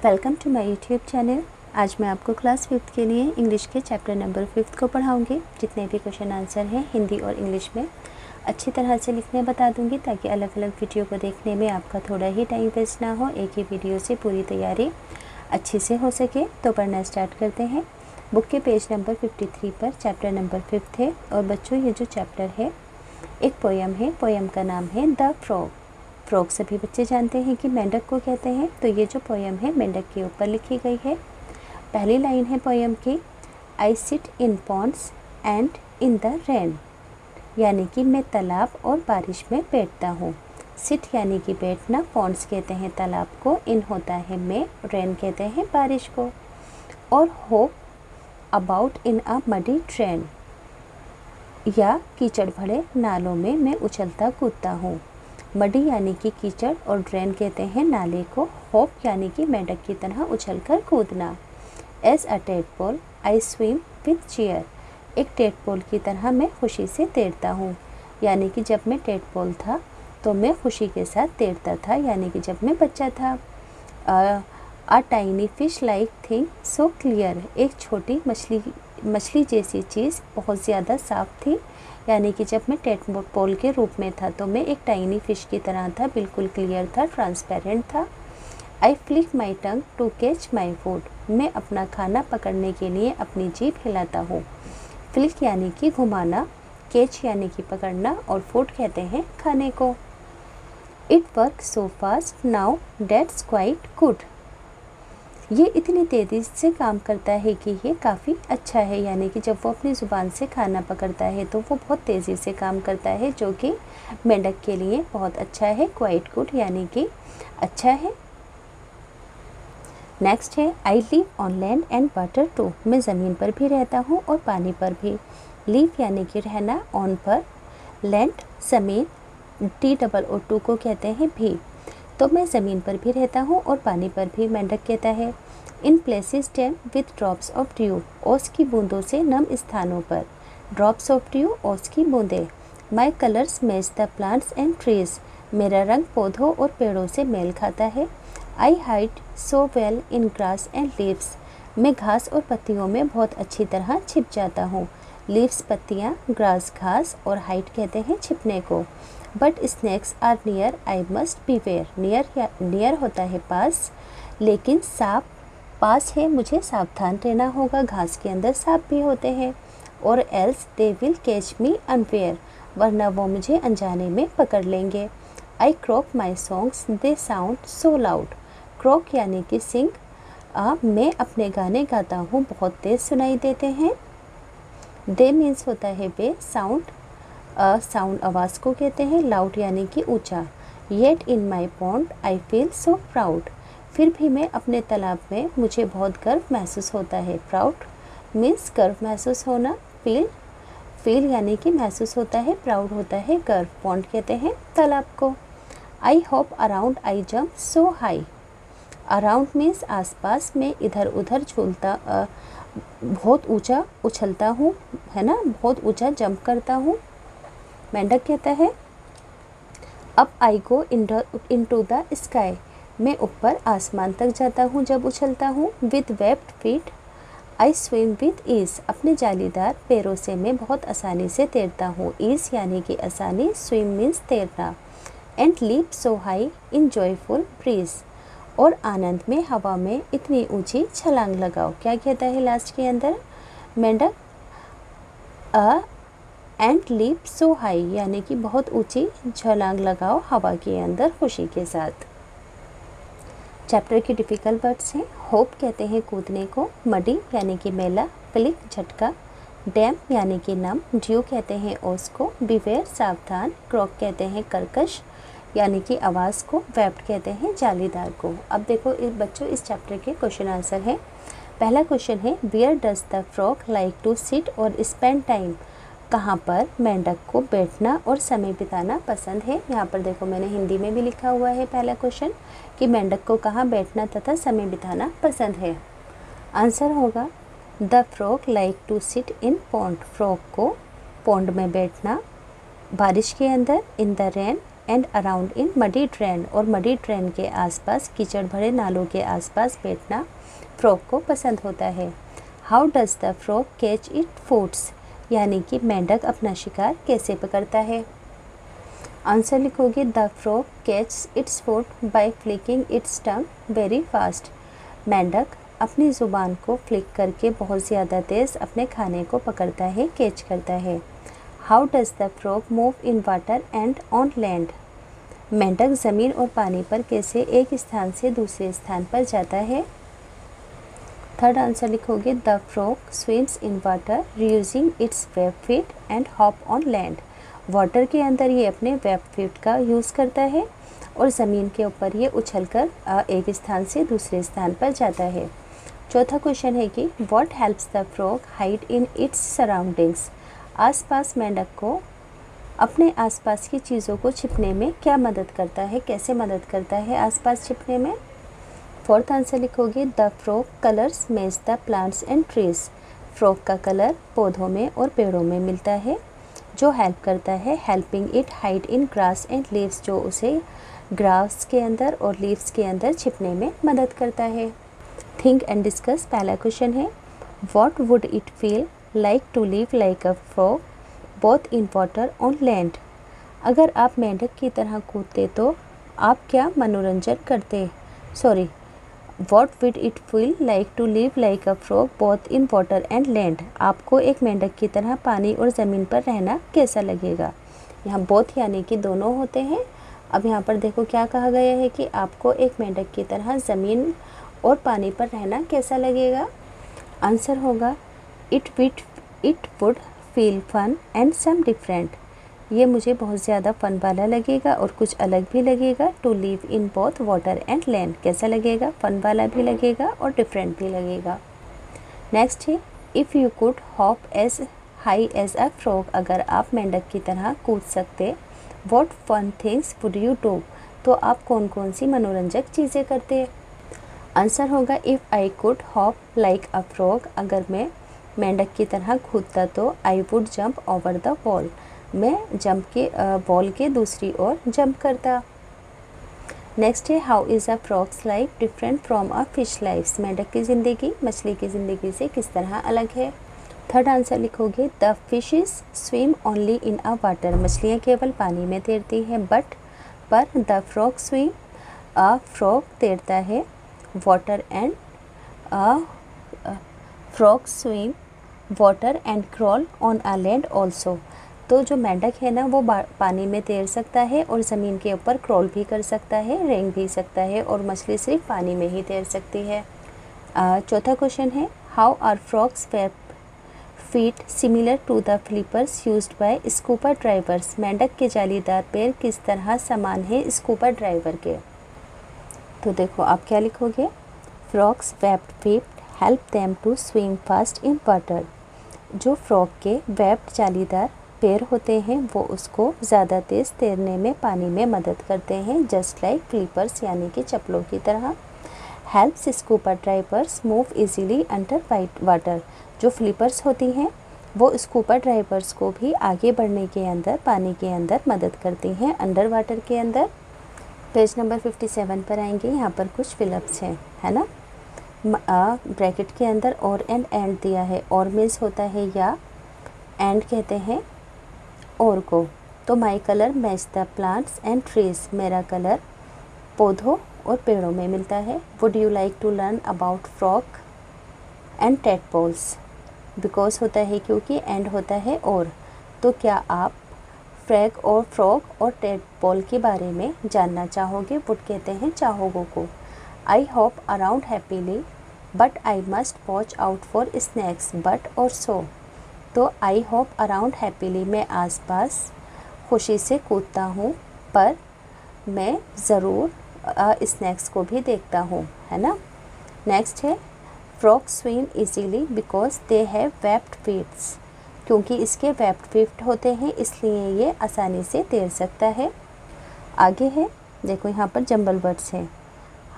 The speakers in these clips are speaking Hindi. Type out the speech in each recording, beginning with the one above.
Welcome to my YouTube channel. आज मैं आपको क्लास 5th के लिए इंग्लिश के चैप्टर नंबर 5 को पढ़ाऊंगी। जितने भी क्वेश्चन आंसर हैं हिंदी और इंग्लिश में अच्छी तरह से लिखने बता दूंगी, ताकि अलग अलग वीडियो को देखने में आपका थोड़ा ही टाइम वेस्ट ना हो, एक ही वीडियो से पूरी तैयारी अच्छे से हो सके। तो पढ़ना स्टार्ट करते हैं। बुक के पेज नंबर 53 पर चैप्टर नंबर 5 है। और बच्चों, ये जो चैप्टर है एक पोयम है। पोयम का नाम है द फ्रॉग। फ्रॉग सभी बच्चे जानते हैं कि मेंढक को कहते हैं। तो ये जो पोयम है मेंढक के ऊपर लिखी गई है। पहली लाइन है पोयम की, I sit in Pond's and in the rain, यानी कि मैं तालाब और बारिश में बैठता हूँ। सिट यानी कि बैठना, पॉन्ड्स कहते हैं तालाब को, इन होता है मैं, रेन कहते हैं बारिश को। और hope about in a muddy train, या कीचड़ भरे नालों में मैं उछलता कूदता हूँ। मडी यानी कि कीचड़ और ड्रेन कहते हैं नाले को। होप यानी कि मेंढक की तरह उछलकर कूदना। As a tadpole I swim with cheer, एक टेडपोल की तरह मैं खुशी से तैरता हूँ। यानी कि जब मैं टेडपोल था तो मैं खुशी के साथ तैरता था, यानी कि जब मैं बच्चा था। A tiny fish like thing so clear, एक छोटी मछली जैसी चीज़ बहुत ज़्यादा साफ थी। यानी कि जब मैं टेडपोल के रूप में था तो मैं एक टाइनी फिश की तरह था, बिल्कुल क्लियर था, ट्रांसपेरेंट था। I flick my tongue to catch my food, मैं अपना खाना पकड़ने के लिए अपनी जीभ हिलाता हूँ। फ्लिक यानी कि घुमाना, कैच यानी कि पकड़ना, और फूड कहते हैं खाने को। It work so fast now that's quite good, ये इतनी तेज़ी से काम करता है कि ये काफ़ी अच्छा है। यानी कि जब वो अपनी ज़ुबान से खाना पकड़ता है तो वो बहुत तेज़ी से काम करता है, जो कि मेंढक के लिए बहुत अच्छा है। क्वाइट गुड यानी कि अच्छा है। नेक्स्ट है, I live on land and water too, मैं ज़मीन पर भी रहता हूँ और पानी पर भी। लिव यानी कि रहना, ऑन पर, लैंड ज़मीन, TOO को कहते हैं भी। तो मैं ज़मीन पर भी रहता हूँ और पानी पर भी, मेंढक कहता है। In places dam with drops of due, ओस की बूंदों से नम स्थानों पर। ड्रॉप्स ऑफ ड्यू, ओस की बूंदें। My colours match the plants and trees, मेरा रंग पौधों और पेड़ों से मेल खाता है। I hide so well in grass and leaves, मैं घास और पत्तियों में बहुत अच्छी तरह छिप जाता हूँ। लीव्स पत्तियाँ, ग्रास घास, और हाइड कहते हैं छिपने को। But snakes are near I must beware, near होता है पास, लेकिन सांप पास है, मुझे सावधान रहना होगा। घास के अंदर सांप भी होते हैं। और else they will catch me unaware, वरना वो मुझे अनजाने में पकड़ लेंगे। I croak my songs they sound so loud, croak यानी कि सिंग, मैं अपने गाने गाता हूँ, बहुत तेज़ सुनाई देते हैं। दे मीन्स होता है वे, साउंड साउंड आवाज़ को कहते हैं। लाउड यानी कि ऊंचा। Yet in my pond I feel so proud, फिर भी मैं अपने तालाब में मुझे बहुत गर्व महसूस होता है। प्राउड मीन्स गर्व महसूस होना। फील यानी कि महसूस होता है, प्राउड होता है गर्व। पॉन्ड कहते हैं तालाब को। I hope around I jump so high, around means आसपास, मैं इधर उधर झूलता बहुत ऊंचा उछलता हूँ, है ना, बहुत ऊंचा जंप करता हूँ। मेंढक कहता है, अब I go into the sky, मैं ऊपर आसमान तक जाता हूँ जब उछलता हूँ। With webbed feet I swim with ease, अपने जालीदार पैरों से मैं बहुत आसानी से तैरता हूँ। ईज यानी कि आसानी, स्विम मीन्स तैरना। And leap so high in joyful breeze, और आनंद में हवा में इतनी ऊंची छलांग लगाओ। क्या कहता है लास्ट के अंदर मेंढक? एंड लीप सो हाई यानी कि बहुत ऊंची छलांग लगाओ हवा के अंदर खुशी के साथ। चैप्टर के डिफ़िकल्ट वर्ड्स हैं। होप कहते हैं कूदने को, मडी यानी कि मेला, फ्लिक झटका, डैम यानी कि नम, ड्यू कहते हैं ओस को, बिवेयर सावधान, क्रॉक कहते हैं कर्कश यानी कि आवाज़ को, वेब्ड कहते हैं जालीदार को। अब देखो बच्चों, इस चैप्टर के क्वेश्चन आंसर हैं। पहला क्वेश्चन है, where does the frog like to sit और स्पेंड टाइम, कहाँ पर मेंढक को बैठना और समय बिताना पसंद है। यहाँ पर देखो मैंने हिंदी में भी लिखा हुआ है पहला क्वेश्चन कि मेंढक को कहाँ बैठना तथा समय बिताना पसंद है। आंसर होगा the frog like to sit in pond, frog को पॉन्ड में बैठना, बारिश के अंदर, in the rain and around in muddy drain, और मडी ड्रेन के आसपास, कीचड़ भरे नालों के आसपास बैठना फ्रॉग को पसंद होता है। How does the frog catch it foods, यानी कि मेंढक अपना शिकार कैसे पकड़ता है। आंसर लिखोगे the frog catch its food by flicking it's tongue very fast. मेंढक अपनी ज़ुबान को फ्लिक करके बहुत ज़्यादा तेज़ अपने खाने को पकड़ता है, कैच करता है। How does the frog move in water and on land, मेंढक ज़मीन और पानी पर कैसे एक स्थान से दूसरे स्थान पर जाता है। थर्ड आंसर लिखोगे the frog swims in water using its web feet and hop on land. Water के अंदर ये अपने वेब फीट का यूज़ करता है और ज़मीन के ऊपर ये उछलकर एक स्थान से दूसरे स्थान पर जाता है। चौथा क्वेश्चन है कि what helps the frog hide in its surroundings, आसपास मेंढक को अपने आसपास की चीज़ों को छिपने में क्या मदद करता है, कैसे मदद करता है आसपास छिपने में। फोर्थ आंसर लिखोगे the frog colours match the plants and trees, frog का कलर पौधों में और पेड़ों में मिलता है, जो हेल्प करता है helping it hide in grass and leaves, जो उसे ग्रास के अंदर और लीव्स के अंदर छिपने में मदद करता है। थिंक एंड डिस्कस, पहला क्वेश्चन है what would it feel like to live like a frog both in water on land, अगर आप मेंढक की तरह कूदते तो आप क्या मनोरंजन करते, sorry what would it feel like to live like a frog both in water and land, आपको एक मेंढक की तरह पानी और ज़मीन पर रहना कैसा लगेगा। यहाँ बोथ यानी कि दोनों होते हैं। अब यहाँ पर देखो क्या कहा गया है कि आपको एक मेंढक की तरह ज़मीन और पानी पर रहना कैसा लगेगा। आंसर होगा it would feel fun and some different, ये मुझे बहुत ज़्यादा फ़न वाला लगेगा और कुछ अलग भी लगेगा। To live in both water and land कैसा लगेगा, फ़न वाला भी लगेगा और डिफरेंट भी लगेगा। नेक्स्ट है if you could hop as high as a frog, अगर आप मेंढक की तरह कूद सकते what fun things would you do, तो आप कौन कौन सी मनोरंजक चीज़ें करते। आंसर होगा if I could hop like a frog, अगर मैं मेंढक की तरह कूदता तो I would jump over the wall, मैं जंप के बॉल के दूसरी ओर जंप करता। नेक्स्ट है how is a frogs life different from a fish life, मेंढक की ज़िंदगी मछली की ज़िंदगी से किस तरह अलग है। थर्ड आंसर लिखोगे the fishes swim only in a water, मछलियाँ केवल पानी में तैरती हैं पर द फ्रॉग स्विम, फ्रॉग तैरता है water and frog swim water and crawl on a land also, तो जो मेंढक है ना वो पानी में तैर सकता है और ज़मीन के ऊपर क्रॉल भी कर सकता है, रेंग भी सकता है, और मछली सिर्फ पानी में ही तैर सकती है। चौथा क्वेश्चन है how are frogs web feet similar to the flippers used by scuba drivers, मेंढक के जालीदार पैर किस तरह समान है स्कूबा ड्राइवर के। तो देखो आप क्या लिखोगे frogs web feet help them to swim fast in water, जो फ्रॉग के वेब्ड जालीदार पैर होते हैं वो उसको ज़्यादा तेज़ तैरने में पानी में मदद करते हैं, जस्ट लाइक फ्लिपर्स यानी कि चप्पलों की तरह। Helps scuba drivers move easily under water, जो फ्लिपर्स होती हैं वो स्कूबा ड्राइवर्स को भी आगे बढ़ने के अंदर पानी के अंदर मदद करती हैं अंडर वाटर के अंदर। पेज नंबर 57 पर आएंगे, यहाँ पर कुछ फिलअप्स हैं, है ना। ब्रैकेट के अंदर और एंड दिया है, और मीन्स होता है या, एंड कहते हैं और को। तो my colour match the plants and trees, मेरा कलर पौधों और पेड़ों में मिलता है। Would you like to learn about frog and tadpoles, because होता है क्योंकि, एंड होता है और, तो क्या आप फ्रॉग और टेडपोल के बारे में जानना चाहोगे। वुड कहते हैं चाहोगो को। I hop around happily but I must watch out for snacks, but और सो, तो आई होप अराउंड हैप्पीली, मैं आसपास खुशी से कूदता हूँ पर मैं ज़रूर स्नैक्स को भी देखता हूँ, है ना। नेक्स्ट है frog swim easily because they have webbed feets, क्योंकि इसके वेब्ड फीट होते हैं इसलिए ये आसानी से तैर सकता है। आगे है देखो यहाँ पर जंबल वर्ड्स हैं।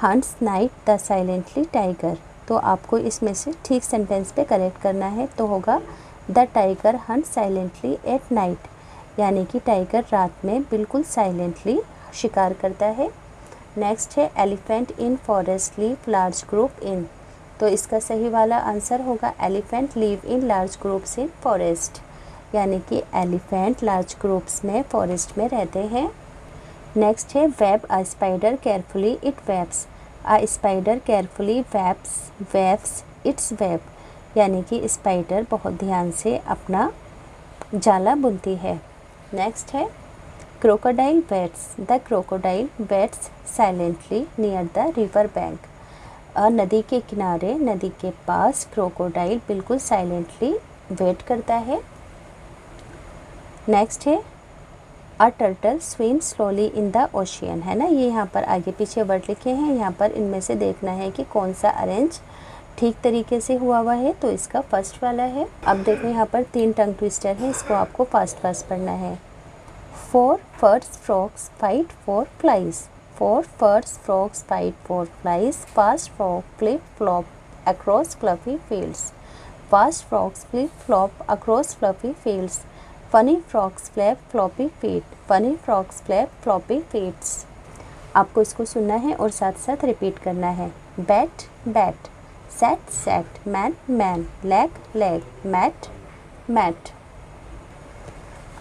Hunts night the silently tiger, तो आपको इसमें से ठीक सेंटेंस पे करेक्ट करना है, तो होगा the tiger Hunt silently at night, यानी कि टाइगर रात में बिल्कुल साइलेंटली शिकार करता है। नेक्स्ट है elephant in forest live large group in, तो इसका सही वाला आंसर होगा elephant live in large groups in forest, यानी कि एलिफेंट लार्ज ग्रुप्स में फॉरेस्ट में रहते हैं। नेक्स्ट है web a spider carefully it webs, a spider carefully webs its web, यानी कि स्पाइडर बहुत ध्यान से अपना जाला बुनती है। नेक्स्ट है crocodile waits, the crocodile waits silently near the river bank, नदी के किनारे, नदी के पास क्रोकोडाइल बिल्कुल साइलेंटली वेट करता है। नेक्स्ट है a turtle swim slowly in the ocean, है ना, ये यहाँ पर आगे पीछे वर्ड लिखे हैं, यहाँ पर इनमें से देखना है कि कौन सा अरेंज ठीक तरीके से हुआ है, तो इसका फर्स्ट वाला है। अब देखो यहाँ पर 3 टंग ट्विस्टर है, इसको आपको फास्ट फास्ट पढ़ना है। 4 first frogs fight for flies, 4 first frogs fight for flies, fast frog flip flop across fluffy fields, fast frogs flip flop across fluffy fields, funny frogs flap floppy feet, funny frogs flap floppy feet। आपको इसको सुनना है और साथ साथ रिपीट करना है। Bat bat, set set, man man, leg leg, mat mat.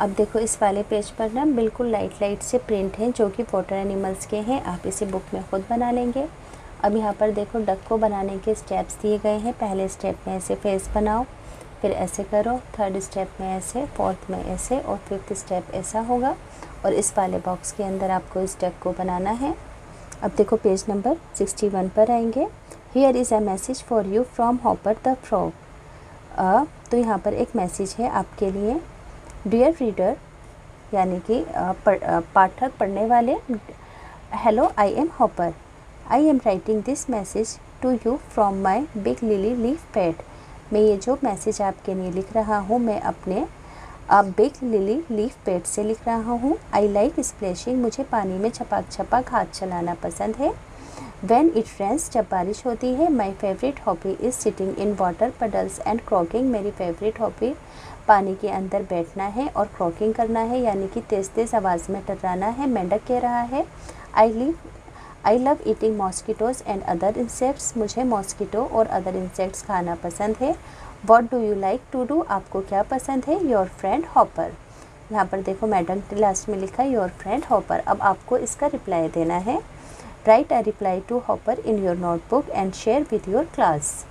अब देखो इस वाले पेज पर ना बिल्कुल लाइट से प्रिंट हैं जो कि वाटर एनिमल्स के हैं, आप इसे बुक में खुद बना लेंगे। अब यहाँ पर देखो डक को बनाने के स्टेप्स दिए गए हैं। पहले स्टेप में ऐसे फेस बनाओ, फिर ऐसे करो, थर्ड स्टेप में ऐसे, फोर्थ में ऐसे और फिफ्थ स्टेप ऐसा होगा। और इस वाले बॉक्स के अंदर आपको इस डक को बनाना है। अब देखो पेज नंबर 61 पर आएंगे। Here is a message for you from hopper the frog, तो यहाँ पर एक मैसेज है आपके लिए। डियर रीडर, यानी कि पाठक, पढ़ने वाले, hello I am Hopper, I am writing this message to you from my big lily leaf pad, मैं ये जो मैसेज आपके लिए लिख रहा हूँ मैं अपने बिग लिली लीफ पैड से लिख रहा हूँ। आई लाइक स्प्लैशिंग, मुझे पानी में छपाक छपाक हाथ चलाना पसंद है। व्हेन इट रेन्स, जब बारिश होती है। My favourite hobby is sitting in water puddles and croaking, मेरी फेवरेट हॉबी पानी के अंदर बैठना है और क्रॉकिंग करना है, यानी कि तेज़ तेज़ आवाज़ में टर्राना है। मेंढक कह रहा है I love eating mosquitoes and other insects, मुझे मॉस्किटो और अदर इंसेक्ट्स खाना पसंद है। What do you like to do, आपको क्या पसंद है। योर फ्रेंड हॉपर, यहाँ पर देखो मैडम लास्ट में लिखा है योर फ्रेंड हॉपर। अब आपको इसका रिप्लाई देना है। Write a reply to Hopper in your notebook and share with your class.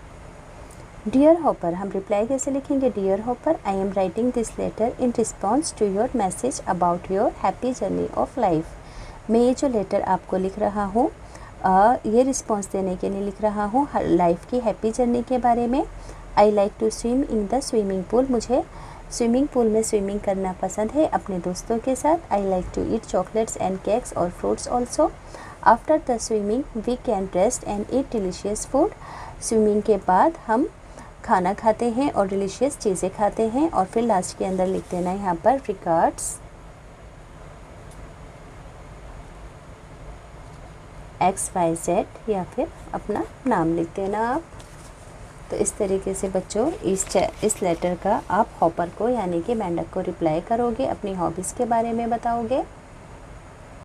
Dear Hopper, हम रिप्लाई कैसे लिखेंगे। Dear Hopper, I am writing this letter in response to your message about your happy journey of life, मैं ये जो लेटर आपको लिख रहा हूँ ये रिस्पॉन्स देने के लिए लिख रहा हूँ लाइफ की हैप्पी जर्नी के बारे में। I like to swim in the swimming pool, मुझे स्विमिंग पूल में स्विमिंग करना पसंद है अपने दोस्तों के साथ। I like to eat chocolates and cakes और fruits also. After the swimming we can rest and eat delicious food, swimming के बाद हम खाना खाते हैं और डिलीशियस चीज़ें खाते हैं। और फिर लास्ट के अंदर लिख देना है यहाँ पर रिगार्ड्स XYZ, या फिर अपना नाम लिख देना आप। तो इस तरीके से बच्चों इस लेटर का आप हॉपर को यानी कि मेंढक को रिप्लाई करोगे, अपनी हॉबीज़ के बारे में बताओगे।